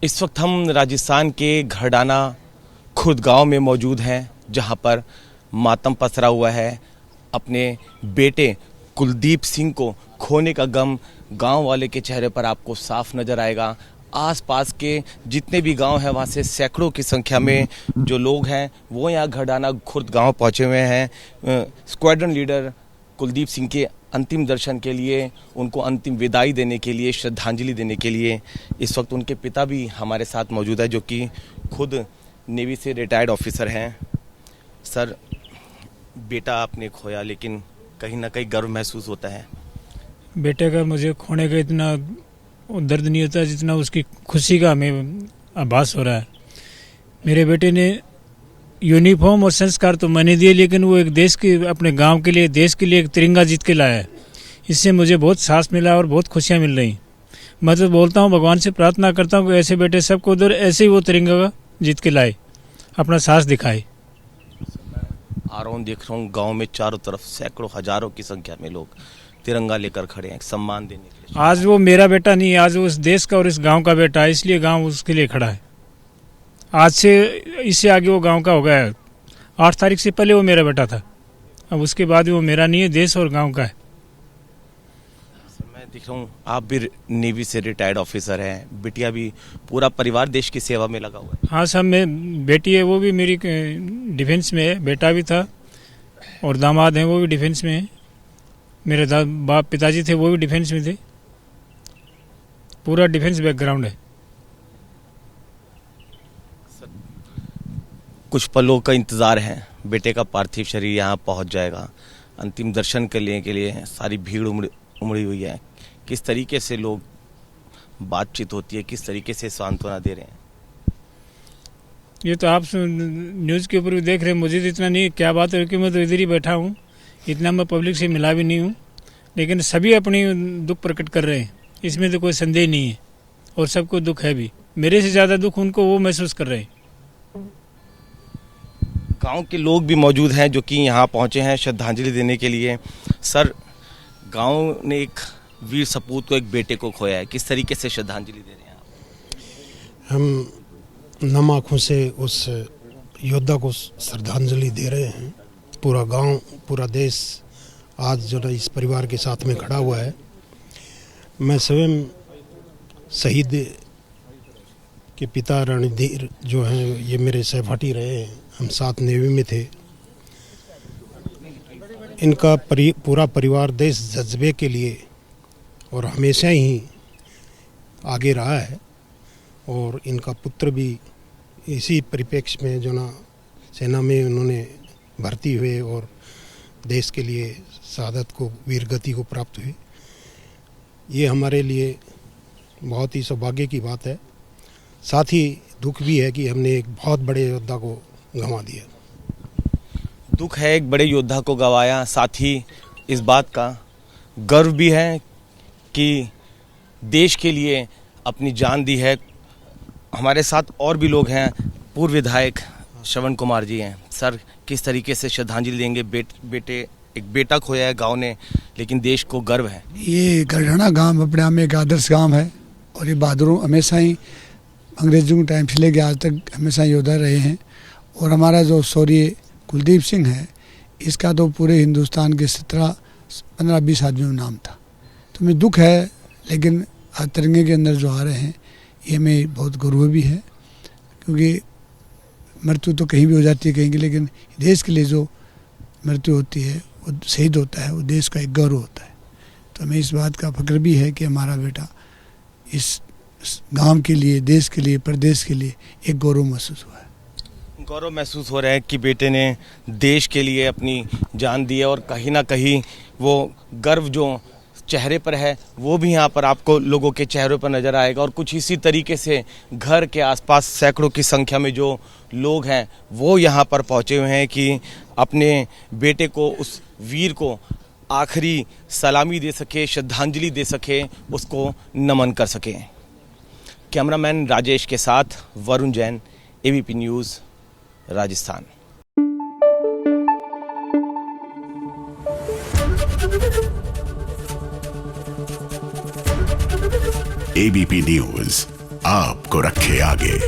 इस वक्त हम राजस्थान के घरडाना खुर्द गांव में मौजूद हैं, जहां पर मातम पसरा हुआ है। अपने बेटे कुलदीप सिंह को खोने का गम गांव वाले के चेहरे पर आपको साफ नज़र आएगा। आसपास के जितने भी गांव हैं वहां से सैकड़ों की संख्या में जो लोग हैं वो यहाँ घरडाना खुर्द गांव पहुंचे हुए हैं स्क्वाड्रन लीडर कुलदीप सिंह के अंतिम दर्शन के लिए, उनको अंतिम विदाई देने के लिए, श्रद्धांजलि देने के लिए। इस वक्त उनके पिता भी हमारे साथ मौजूद है, जो कि खुद नेवी से रिटायर्ड ऑफिसर हैं। सर, बेटा आपने खोया, लेकिन कहीं ना कहीं गर्व महसूस होता है। बेटे का मुझे खोने का इतना दर्द नहीं होता जितना उसकी खुशी का हमें आभास हो रहा है। मेरे बेटे ने यूनिफॉर्म और संस्कार तो मैंने दिए, लेकिन वो एक देश के, अपने गांव के लिए, देश के लिए एक तिरंगा जीत के लाया है। इससे मुझे बहुत साहस मिला और बहुत खुशियां मिल रही। मैं तो बोलता हूँ, भगवान से प्रार्थना करता हूँ कि ऐसे बेटे सबको उधर ऐसे ही वो तिरंगा जीत के लाए, अपना साहस दिखाए। आ रहा हूँ, देख रहा हूँ गाँव में चारों तरफ सैकड़ों हजारों की संख्या में लोग तिरंगा लेकर खड़े हैं सम्मान देने के लिए। आज वो मेरा बेटा नहीं है, आज वो इस देश का और इस गाँव का बेटा है, इसलिए गाँव उसके लिए खड़ा है। आज से इससे आगे वो गांव का हो गया है। 8 तारीख से पहले वो मेरा बेटा था, अब उसके बाद वो मेरा नहीं है, देश और गांव का है। मैं दिख रहा हूँ आप भी नेवी से रिटायर्ड ऑफिसर हैं, बिटिया भी, पूरा परिवार देश की सेवा में लगा हुआ है। हाँ सब, में बेटी है वो भी मेरी डिफेंस में है, बेटा भी था और दामाद हैं वो भी डिफेंस में है। मेरे पिताजी थे वो भी डिफेंस में थे, पूरा डिफेंस बैकग्राउंड है। कुछ पलों का इंतज़ार है, बेटे का पार्थिव शरीर यहाँ पहुँच जाएगा। अंतिम दर्शन के लिए सारी भीड़ उमड़ी हुई है। किस तरीके से लोग बातचीत होती है, किस तरीके से सांत्वना दे रहे हैं? ये तो आप न्यूज़ के ऊपर भी देख रहे हैं, मुझे तो इतना नहीं क्या बात है कि मैं तो इधर ही बैठा हूँ, इतना मैं पब्लिक से मिला भी नहीं हूँ, लेकिन सभी अपनी दुख प्रकट कर रहे हैं, इसमें तो कोई संदेह नहीं है। और सबको दुख है भी, मेरे से ज़्यादा दुख उनको वो महसूस कर रहे हैं। गांव के लोग भी मौजूद हैं जो कि यहाँ पहुँचे हैं श्रद्धांजलि देने के लिए। सर, गांव ने एक वीर सपूत को, एक बेटे को खोया है, किस तरीके से श्रद्धांजलि दे रहे हैं आप? हम नम आँखों से उस योद्धा को श्रद्धांजलि दे रहे हैं। पूरा गांव, पूरा देश आज जो है इस परिवार के साथ में खड़ा हुआ है। मैं स्वयं शहीद के पिता रणधीर जो हैं, ये मेरे सहपाठी रहे हैं, हम साथ नेवी में थे। इनका पूरा परिवार देश जज्बे के लिए और हमेशा ही आगे रहा है, और इनका पुत्र भी इसी परिप्रेक्ष्य में जो ना सेना में उन्होंने भर्ती हुए और देश के लिए शहादत को, वीर गति को प्राप्त हुए। ये हमारे लिए बहुत ही सौभाग्य की बात है। साथ ही दुख भी है कि हमने एक बहुत बड़े योद्धा को गंवा दिया। दुख है, एक बड़े योद्धा को गंवाया, साथ ही इस बात का गर्व भी है कि देश के लिए अपनी जान दी है। हमारे साथ और भी लोग हैं, पूर्व विधायक श्रवण कुमार जी हैं। सर, किस तरीके से श्रद्धांजलि देंगे? बेटे, एक बेटा खोया है गांव ने, लेकिन देश को गर्व है। ये घरडाना गांव अपने आप में एक आदर्श गांव है, और ये बहादुरों हमेशा ही अंग्रेजों के टाइम से लेकर आज तक हमेशा योद्धा रहे हैं। और हमारा जो शौर्य कुलदीप सिंह है, इसका तो पूरे हिंदुस्तान के 17-15-20 आदमियों में नाम था। तो हमें दुख है, लेकिन आज तिरंगे के अंदर जो आ रहे हैं, ये हमें बहुत गौरव भी है, क्योंकि मृत्यु तो कहीं भी हो जाती है कहीं की, लेकिन देश के लिए जो मृत्यु होती है, वो शहीद होता है, वो देश का एक गौरव होता है। तो हमें इस बात का फक्र भी है कि हमारा बेटा इस गांव के लिए, देश के लिए, प्रदेश के लिए एक गौरव महसूस हुआ है। गौरव महसूस हो रहा है कि बेटे ने देश के लिए अपनी जान दी है, और कहीं ना कहीं वो गर्व जो चेहरे पर है वो भी यहाँ पर आपको लोगों के चेहरों पर नज़र आएगा। और कुछ इसी तरीके से घर के आसपास सैकड़ों की संख्या में जो लोग हैं वो यहाँ पर पहुँचे हुए हैं कि अपने बेटे को, उस वीर को आखिरी सलामी दे सके, श्रद्धांजलि दे सके, उसको नमन कर सके। कैमरामैन राजेश के साथ Varun Jain, ABP news, Rajasthan. ABP news आपको रखे आगे।